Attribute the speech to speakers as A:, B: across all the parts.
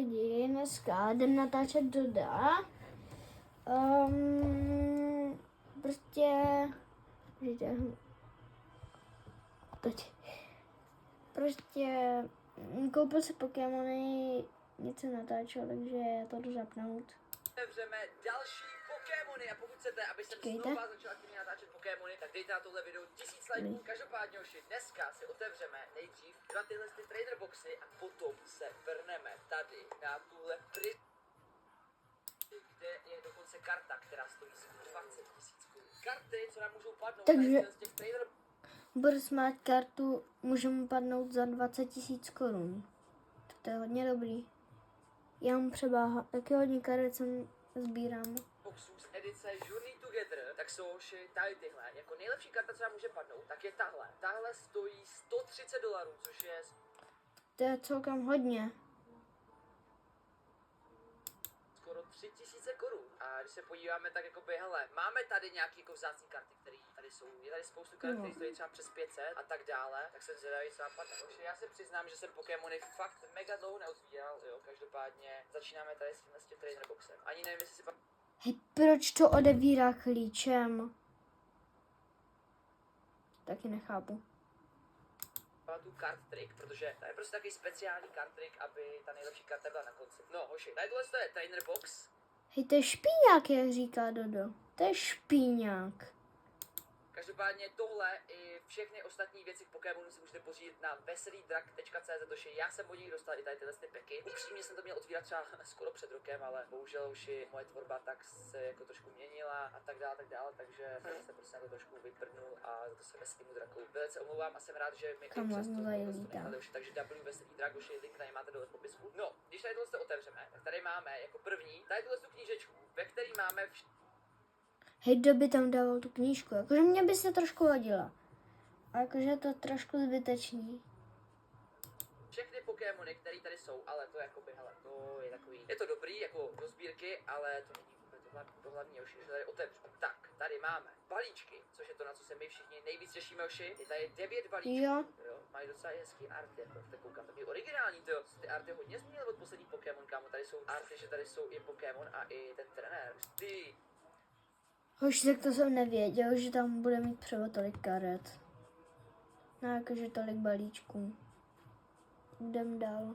A: lidi, dneska jdem natáčet Doda. Prostě, teď. Prostě koupil si Pokémony, něco natáčel, takže já to jdu zapnout.
B: Otevřeme další Pokémony a pokud chcete, aby jsem znova začal aktivně natáčet Pokémony, tak dejte na tohle video 1000 lajků. Každopádně už dneska si otevřeme nejdřív dva tyhle trainer boxy a potom se vrhneme tady na tuhle kde je dokonce karta, která stojí 20 000 korun. Karty, co nám můžou padnout,
A: takže
B: z těch trainer
A: Boris má kartu, může mu padnout za 20 000 korun. To je hodně dobrý. Já mám třeba taky hodně karet, jsem sbírám.
B: boxů z edice Journey Together, tak jsou tady tyhle. Jako nejlepší karta, co nám může padnout, tak je tahle. Tahle stojí $130, což je
A: To je celkem hodně.
B: skoro 3000 korun. A když se podíváme, tak jako by, hele, máme tady nějaké jako vzácné karty, které tady jsou. Je tady spoustu karet, které stojí třeba přes 500 a tak dále. Tak jsem zvědavý, co nám padne. Takže já se přiznám, že jsem Pokémony fakt mega dlouho neotvíral, jo. Každopádně začínáme tady s tím trainer boxem. Ani nevím, jestli si
A: Hej, proč to odevírá klíčem? Taky nechápu.
B: tu card trick, protože to je prostě takový speciální card trick, aby ta nejlepší karta byla na konci. No, hoši, tady tohle je trainer box.
A: Hej, to je špíňák, jak říká Dodo. To je špíňák.
B: Každopádně tohle i všechny ostatní věci k Pokémonu si můžete pořídit na veselýdrak.cz, protože já jsem od nich dostal i tady tyhle peky. Upřímně jsem to měl otvírat třeba skoro před rokem, ale bohužel už i moje tvorba tak se jako trošku měnila a tak dále, takže jsem prostě na to trošku vyprdnul a za to se Veselýmu draku velice omlouvám a jsem rád, že mi
A: Kam
B: přesto
A: mluvají
B: nechali už, takže Veselý drak, už link tady máte dole v popisku. No, když tady tohle otevřeme, tak tady máme jako první tady tuhle knížečku, ve který máme
A: Hej, kdo by tam dával tu knížku? Jakože mě by se trošku hodila. A jakože je to trošku zbytečný.
B: všechny Pokémony, které tady jsou, ale to jakoby, hele, to je takový, je to dobrý, jako do sbírky, ale to není vůbec to hlavní, už že tady otevřu. Tak, tady máme balíčky, což je to, na co se my všichni nejvíc těšíme, oši. Je tady 9 balíčků,
A: Jo.
B: mají docela hezký arty, jako tak koukám, takový originální, to ty arty hodně změnily od posledních Pokémon, kámo, tady jsou arty, že tady jsou i Pokémon a i ten trenér. Ty,
A: Hož, tak to jsem nevěděl, že tam bude mít převod tolik karet. No, jakože tolik balíčků. Jdem dál.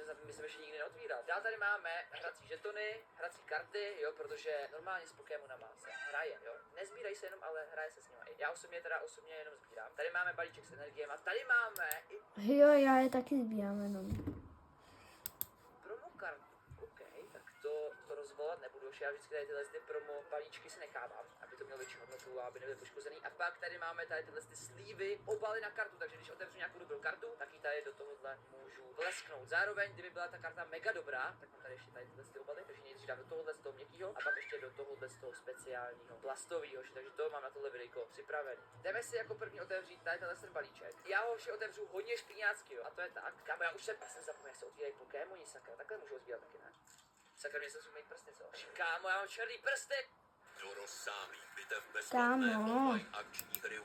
B: takový jsem ještě nikdy neotvíral. Dál tady máme hrací žetony, hrací karty, jo, protože normálně s Pokémonama se hraje, jo. Nezbírají se jenom, ale hraje se s nimi. Já osobně jenom sbírám. Tady máme balíček s energiemi a tady máme i
A: Jo, já je taky sbírám jenom.
B: promo kartu. OK, tak to rozvolat nebudu, já vždycky tady tyhle promo balíčky si nechávám, aby to mělo větší hodnotu a aby nebyly poškozený. A pak tady máme tady tyhle slívy, obaly na kartu, takže když otevřu nějakou dobrou kartu, tak ji tady do tohohle můžu vlesknout. Zároveň, kdyby byla ta karta mega dobrá, tak mám tady ještě tady tyhle obaly, takže nejdřív dám do tohohle z toho měkkýho a pak ještě do tohohle z toho speciálního plastového, takže to mám na tohle videjko připravený. Jdeme si jako první otevřít tady ten balíček. Já ho ještě otevřu hodně špiňácky, jo, a to je tak. Kámo, já už jsem zapomněl, jak se otvírají Pokémoni, sakra, takhle můžu sbírat taky, ne? Sakra, mě se musím mít prsty, co? Kámo, já mám černý prsty!
C: Do rozsáhlých bitev bezplatné
A: Kámo.
C: online akční hry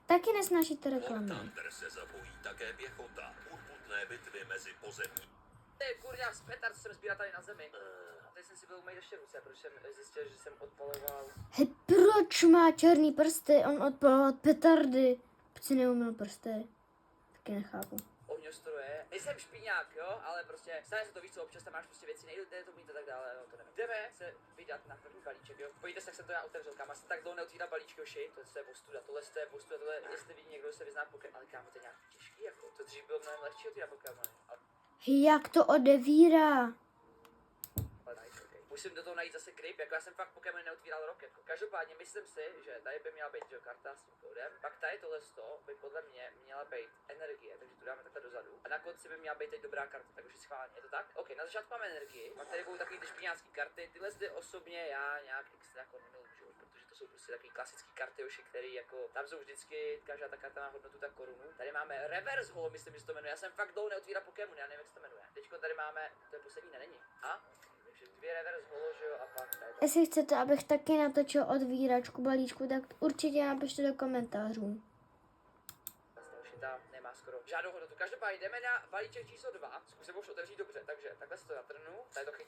A: Taky nesnášíte
C: War
A: reklamy.
C: Thunder se zapojí také pěchota. Urputné bitvy mezi pozemní.
B: Ty kurňa, petard jsem sbíral tady na zemi. A teď jsem si byl umýt ještě ruce, protože jsem zjistil, že jsem odpaloval.
A: Hej, proč má černý prsty? On odpaloval petardy. Proč si neumyl prsty? Taky nechápu.
B: Ohňostroje. Nejsem špíňák, jo, ale prostě stane se to, víš co, občas tam máš prostě věci, nejde to mít a tak dále, jo, to nevím. Jdeme se vydat na první balíček, jo. Pojďte se, jak jsem to já otevřel, kámo, jsem tak dlouho neotvíral balíčky, oši. To je postuda, tohle je postuda, tohle, jestli ví někdo, se vyzná Pokémon, ale kámo, to je nějak těžký, jako, to dřív bylo mnohem lehčí otvírat Pokémony.
A: Hej, jak to odevírá?
B: Ale nice, okay. Musím do toho najít zase grip, jako já jsem fakt Pokémon neotvíral rok, jako. Každopádně myslím si, že tady by měla být, že karta s tím kódem, pak tady tohle by podle mě měla být energie, takže tu dáme takhle dozadu. A na konci by měla být teď dobrá karta, takže už schválně, je to tak? OK, na začátku máme energii, pak tady budou takový ty špiňácký karty, tyhle zde osobně já nějak extra jako nemiluji, protože to jsou prostě takový klasický karty, oši, který jako tam jsou vždycky, každá ta karta má hodnotu tak korunu. Tady máme reverse holo, myslím, že se to jmenuje. Já jsem fakt dlouho neotvíral Pokémon, já nevím, jak se to jmenuje. Teďko tady máme, to je poslední, není. A? Takže dvě reverse holo, že jo, a pak tady to.
A: Jestli chcete, abych taky natočil odvíračku balíčku, tak určitě napište do komentářů.
B: Vlastně už je ta nemá skoro žádnou hodnotu. Každopádně jdeme na balíček číslo 2. Zkusím už otevřít dobře, takže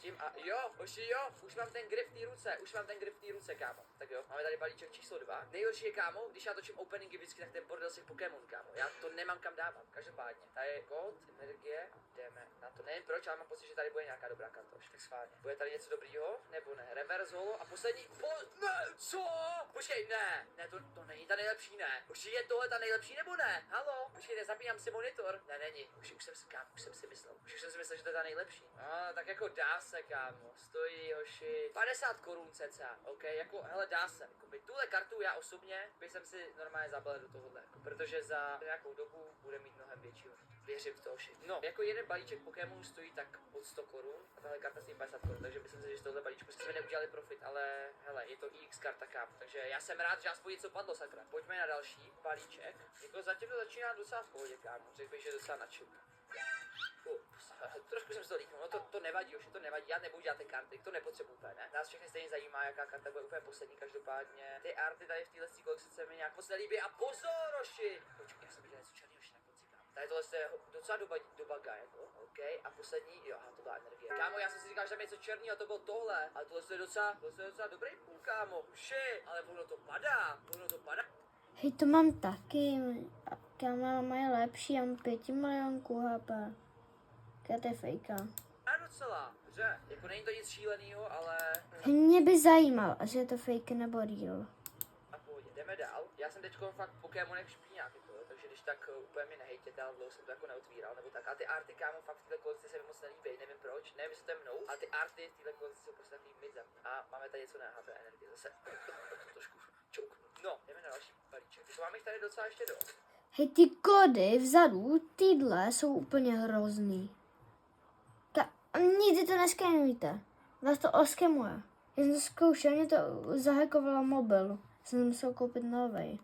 B: tím a jo, hoši jo, už mám ten grip v té ruce, kámo. Tak jo, máme tady balíček číslo 2. Nejhorší je, kámo, když já točím openingy vždycky, tak ten bordel z těch Pokémon, kámo. Já to nemám kam dávat. Každopádně, tady je kód, energie, jdeme na to. Nevím proč, ale mám pocit, že tady bude nějaká dobrá karta už. Tak schválně. Bude tady něco dobrýho, nebo ne? Reverse holo a poslední. Ne, co? Počkej, ne, to není ta nejlepší, ne. Už je tohle ta nejlepší nebo ne? Halo? Počkejte, zapínám si monitor. Ne, není. Už jsem si myslel, že to je ta nejlepší. No, tak jako dá se, kámo. Stojí, hoši, 50 korun cca. OK, jako, hele, dá se. Jakoby tuhle kartu já osobně bych jsem si normálně zabal do tohohle. Jako, protože za nějakou dobu bude mít mnohem větší. Věřím v to, hoši. No, jako jeden balíček Pokémonů stojí tak pod 100 korun a tahle karta stojí 50 korun, takže myslím si, že z tohle balíčku jsme neudělali profit, ale hele, je to IX karta, kámo. Takže já jsem rád, že aspoň něco padlo, sakra. Pojďme na další balíček. Jako zatím to začíná docela v pohodě, kámo. Řekl bych, že docela nadšil. Trošku jsem se to líknul, no to nevadí, už to nevadí, já nebudu dělat ty karty, to nepotřebuji úplně, ne? Nás všechny stejně zajímá, jaká karta bude úplně poslední, každopádně. Ty arty tady v téhle kolekci se mi nějak moc nelíbí a pozor, hoši! Počkej, já jsem viděl něco černýho na konci, kámo. Tady tohle je docela do baga, jako, OK, a poslední, jo, to byla energie. Kámo, já jsem si říkal, že tam je něco černýho, to bylo tohle, ale tohle je docela dobrý půl, kámo, uši, ale ono to padá.
A: Hej, to mám taky. Kámo, mají lepší, já mám 5 milionů HP. To je fejka.
B: A docela, že, jako není to nic šílenýho, ale...
A: Mě by zajímalo, že je to fake nebo real.
B: A pohodě, jdeme dál. Já jsem teďko fakt v Pokémonech špíňák, jako, takže když tak úplně mi nehejtěte, ale dlouho jsem to jako neotvíral, nebo tak. A ty arty, kámo, fakt v této kolekci se mi moc nelíbí, nevím proč, nevím, jestli to je mnou, ale ty arty v této kolekci jsou prostě takový mid. A máme tady něco na HP energie, zase trošku čouknu. No, jdeme na další balíček. To máme jich tady docela ještě dost.
A: Hej, ty kody vzadu, tyhle jsou úplně hrozný. Nikdy to neskemujte. Vás to oskemuje. Já jsem to zkoušel, mě to zahackovalo mobil. Jsem musel koupit novej.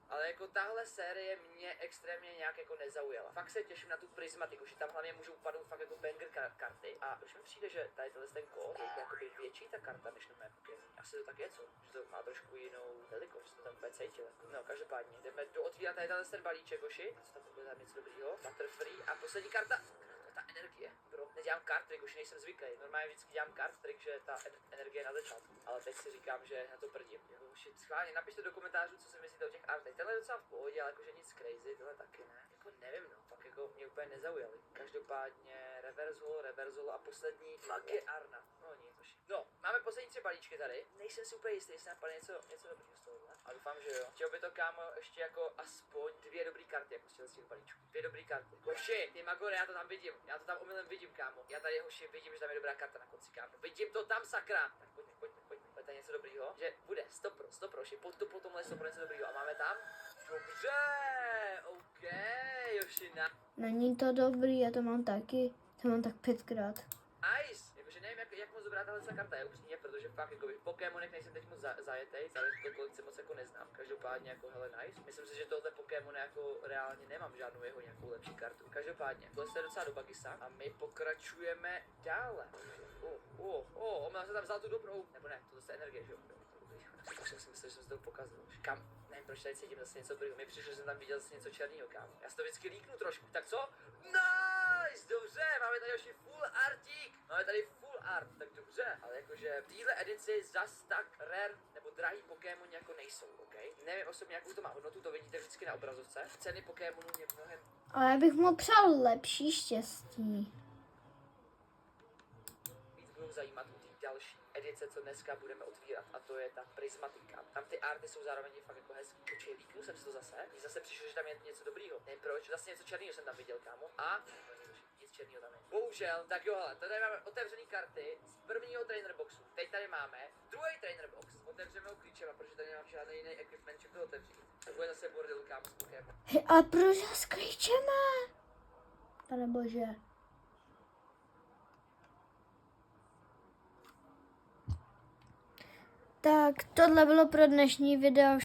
B: Ale jako tahle série mě extrémně nějak jako nezaujala. Fakt se těším na tu prismatiku, že tam hlavně můžou padnout fakt jako banger karty. A už mi přijde, že tady ten kód je jakoby větší ta karta než na mé Pokémon. Asi to tak je, co? Že to má trošku jinou velikost, to tam úplně cítil. No, každopádně, jdeme dootvírat tady ten balíček, hoši. Co tam bude tam něco dobrýho? Butterfree a poslední karta. Ta energie, bro. Nedělám card trick, už nejsem zvyklý. Normálně vždycky dělám card trick, že ta energie je na začátku. Ale teď si říkám, že na to prdím. Jako schválně, napište do komentářů, co si myslíte o těch artech. Tenhle je docela v pohodě, ale jakože nic crazy, tohle taky ne. Jako nevím, no, fakt jako mě úplně nezaujali. Každopádně reverse holo a poslední Lucky Arna. No nic, hoši. No, máme poslední 3 balíčky tady. Nejsem si úplně jistý, jestli napadne něco dobrého z tohohle. A doufám, že jo. Chtěl by to, kámo, ještě jako aspoň 2 dobrý karty, jako z těch balíčků. 2 dobrý karty. Hoši, ty Magore, já to tam vidím. Já to tam omylem vidím, kámo. Já tady, hoši, vidím, že tam je dobrá karta na konci, kámo. Vidím to tam, sakra. Tak pojďme. Bude tady něco dobrýho? Že bude, 100%, hoši. Po tomhle 100% něco dobrýho. A máme tam? Dobře, OK, hoši,
A: Není to dobrý, já to mám taky. To mám tak 5krát.
B: nice. Jakože nevím, jak moc dobrá tahle karta je upřímně, protože fakt jako v Pokémonech nejsem teď moc zajetej, ale to kolekce moc jako neznám. Každopádně jako hele nice. Myslím si, že tohle Pokémon jako reálně nemám žádnou jeho nějakou lepší kartu. Každopádně, tohle je docela do Bagisa a my pokračujeme dále. On se tam vzal tu dobrou, nebo ne, tohle je energie, že jo? Už jsem si myslel, že jsem se to pokazil. Kam? Nevím, proč tady cítím zase něco dobrého. Mi přišlo, že jsem tam viděl zase něco černýho, kámo. Já si to vždycky líknu trošku. Tak co? Nice! Dobře, máme tady ještě full artík. Máme tady full art, tak dobře. Ale jakože v téhle edici zas tak rare nebo drahý Pokémon jako nejsou, OK? Nevím osobně, jakou to má hodnotu, to vidíte vždycky na obrazovce. Ceny Pokémonů mě mnohem...
A: Ale já bych mu přál lepší štěstí.
B: Víc budou zajímat u té další edice, co dneska budeme otvírat, a to je ta prismatika. Tam ty arty jsou zároveň fakt jako hezký. Počkej, líknu jsem si to zase. Mně zase přišlo, že tam je něco dobrýho. Nevím proč, zase něco černýho jsem tam viděl, kámo. A nic černýho tam je. Bohužel, tak jo, hele, tady máme otevřený karty z prvního trainer boxu. Teď tady máme druhý trainer box. Otevřeme ho klíčem, protože tady nemám žádný jiný equipment, čím to otevřít. To bude zase bordel, kámo, s Pokémon.
A: Hej, a proč já s klíčema? Pane bože. Tak tohle bylo pro dnešní video